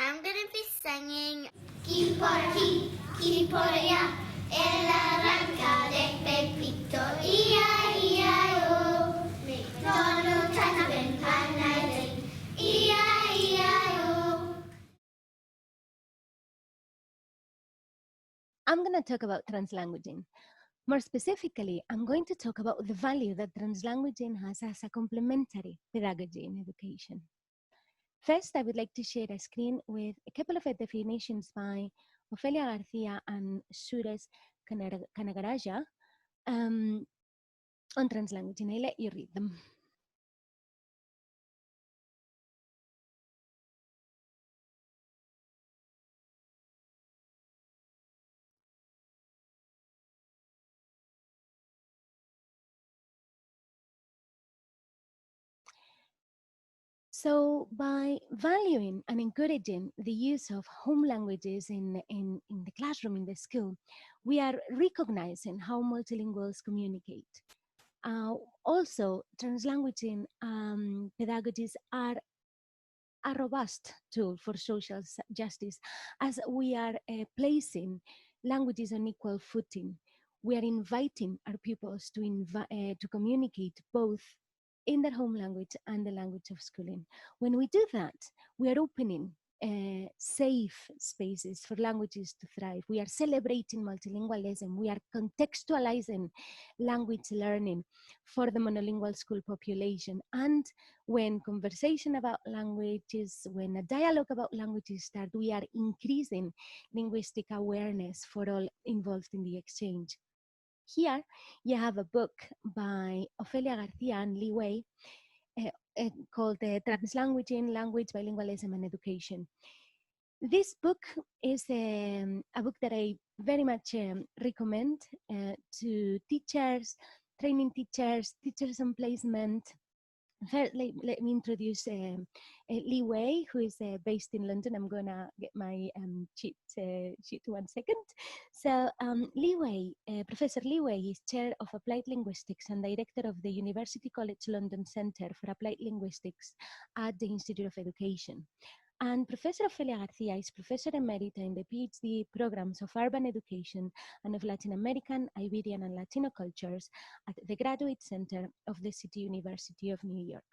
I'm going to be singing Chi por aquí, chi por allá, en la ranca de Pepito, I-I-I-O. McDonald has been planning, E-I-E-I-O. I'm going to talk about translanguaging. More specifically, I'm going to talk about the value that translanguaging has as a complementary pedagogy in education. First, I would like to share a screen with a couple of definitions by Ofelia García and Suresh Kanagaraja on translanguaging. I'll let you read them. So by valuing and encouraging the use of home languages in the classroom, in the school, we are recognizing how multilinguals communicate. Also, translanguaging pedagogies are a robust tool for social justice, as we are placing languages on equal footing. We are inviting our pupils to communicate both in their home language and the language of schooling. When we do that, we are opening safe spaces for languages to thrive. We are celebrating multilingualism. We are contextualizing language learning for the monolingual school population. And when conversation about languages, when a dialogue about languages start, we are increasing linguistic awareness for all involved in the exchange. Here, you have a book by Ofelia García and Li Wei called Translanguaging, Language, Bilingualism, and Education. This book is a book that I very much recommend to teachers, training teachers, teachers on placement. First, let me introduce Li Wei, who is based in London. I'm gonna get my sheet 1 second. So Li Wei, Professor Li Wei is Chair of Applied Linguistics and Director of the University College London Centre for Applied Linguistics at the Institute of Education. And Professor Ofelia García is Professor Emerita in the PhD programs of Urban Education and of Latin American, Iberian, and Latino cultures at the Graduate Center of the City University of New York.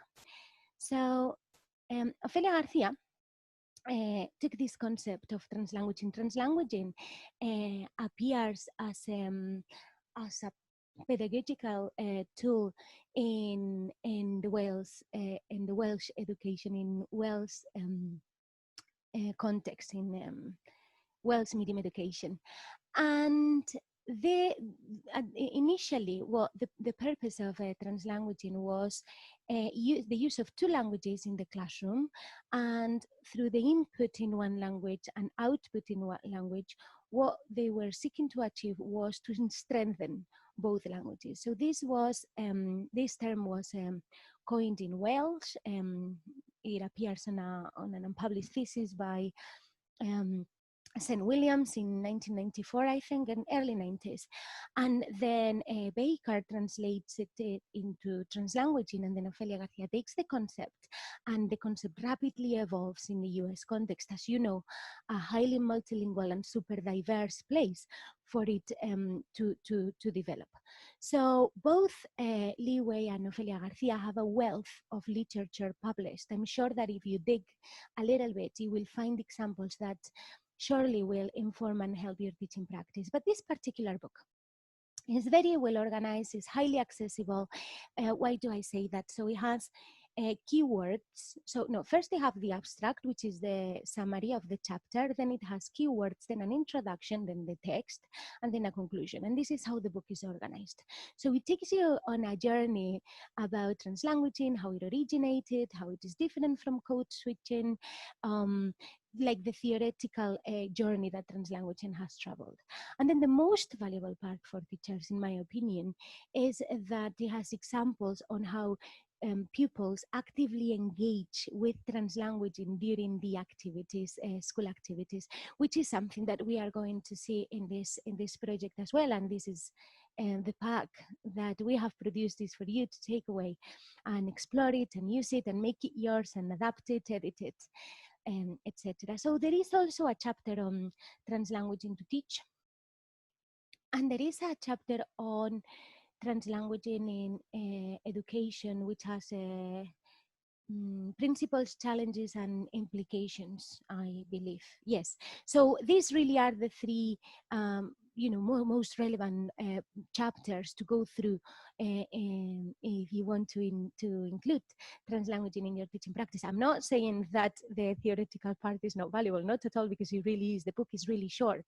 So Ofelia García took this concept of translanguaging. Translanguaging appears as a pedagogical tool in the Welsh education, in Welsh context, in Welsh medium education. And initially, what the purpose of translanguaging was the use of two languages in the classroom, and through the input in one language and output in one language, what they were seeking to achieve was to strengthen both languages. So this this term was coined in Welsh. It appears on an unpublished thesis by St. Williams in 1994, I think, and early 90s. And then Baker translates it into translanguaging, and then Ofelia García takes the concept, and the concept rapidly evolves in the US context, as you know, a highly multilingual and super diverse place for it to develop. So both Li Wei and Ofelia García have a wealth of literature published. I'm sure that if you dig a little bit, you will find examples that surely will inform and help your teaching practice. But this particular book is very well organized, is highly accessible. Why do I say that? So it has keywords. So no, first they have the abstract, which is the summary of the chapter, then it has keywords, then an introduction, then the text, and then a conclusion. And this is how the book is organized. So it takes you on a journey about translanguaging, how it originated, how it is different from code switching, like the theoretical journey that translanguaging has traveled. And then the most valuable part for teachers, in my opinion, is that it has examples on how pupils actively engage with translanguaging during the activities, school activities, which is something that we are going to see in this project as well. And this is the pack that we have produced is for you to take away and explore it and use it and make it yours and adapt it, edit it. etc. So there is also a chapter on translanguaging to teach, and there is a chapter on translanguaging in education, which has principles, challenges, and implications, I believe. Yes. So these really are the three, most relevant chapters to go through if you want to include translanguaging in your teaching practice. I'm not saying that the theoretical part is not valuable, not at all, because it really is. The book is really short.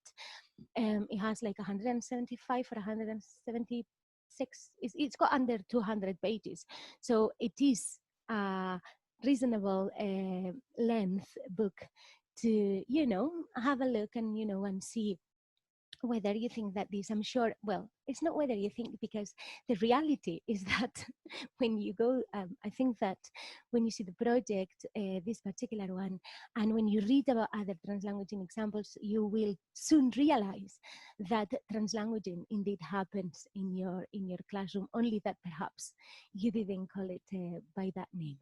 It has like 175 or 176. It's got under 200 pages. So it is a reasonable length book to have a look and and see whether you think that this. I'm sure, well, it's not whether you think, because the reality is that when you go, I think that when you see the project, this particular one, and when you read about other translanguaging examples, you will soon realize that translanguaging indeed happens in your classroom, only that perhaps you didn't call it by that name.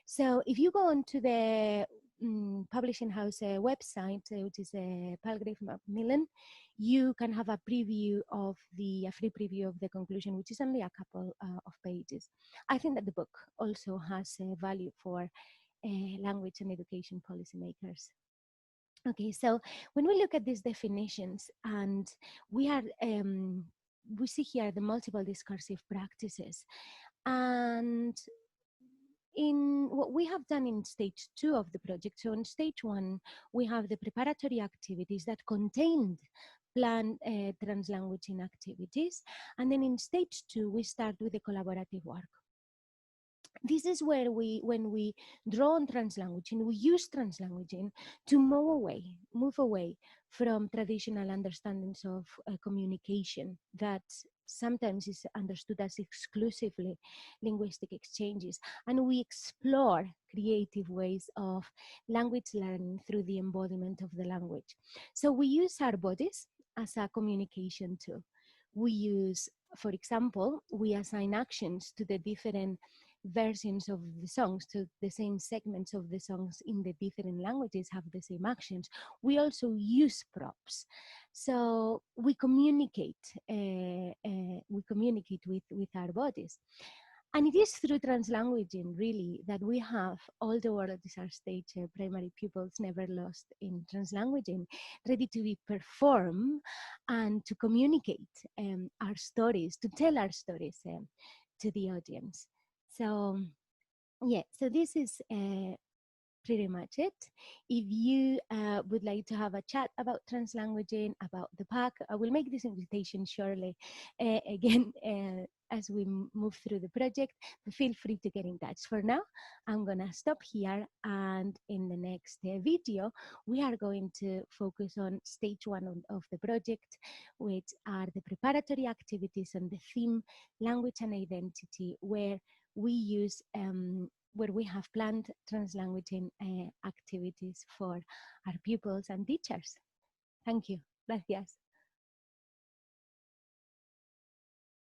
So if you go onto the publishing house website, which is Palgrave Macmillan, you can have a preview of a free preview of the conclusion, which is only a couple of pages. I think that the book also has value for language and education policymakers. Okay, so when we look at these definitions, and we see here the multiple discursive practices, and in what we have done in stage 2 of the project. So in stage 1, we have the preparatory activities that contained planned translanguaging activities. And then in stage 2, we start with the collaborative work. This is where when we draw on translanguaging, we use translanguaging to move away from traditional understandings of communication that sometimes is understood as exclusively linguistic exchanges. And we explore creative ways of language learning through the embodiment of the language. So we use our bodies as a communication tool. We use, for example, we assign actions to the different versions of the songs, to the same segments of the songs in the different languages have the same actions. We also use props. So we communicate with our bodies. And it is through translanguaging, really, that we have all the world is our stage primary pupils never lost in translanguaging, ready to be performed and to communicate our stories, to tell our stories to the audience. So, yeah, so this is pretty much it. If you would like to have a chat about translanguaging, about the pack, I will make this invitation shortly again as we move through the project, but feel free to get in touch. For now, I'm gonna stop here, and in the next video, we are going to focus on stage 1 of the project, which are the preparatory activities and the theme language and identity, where we use where we have planned translanguaging activities for our pupils and teachers. Thank you. Gracias.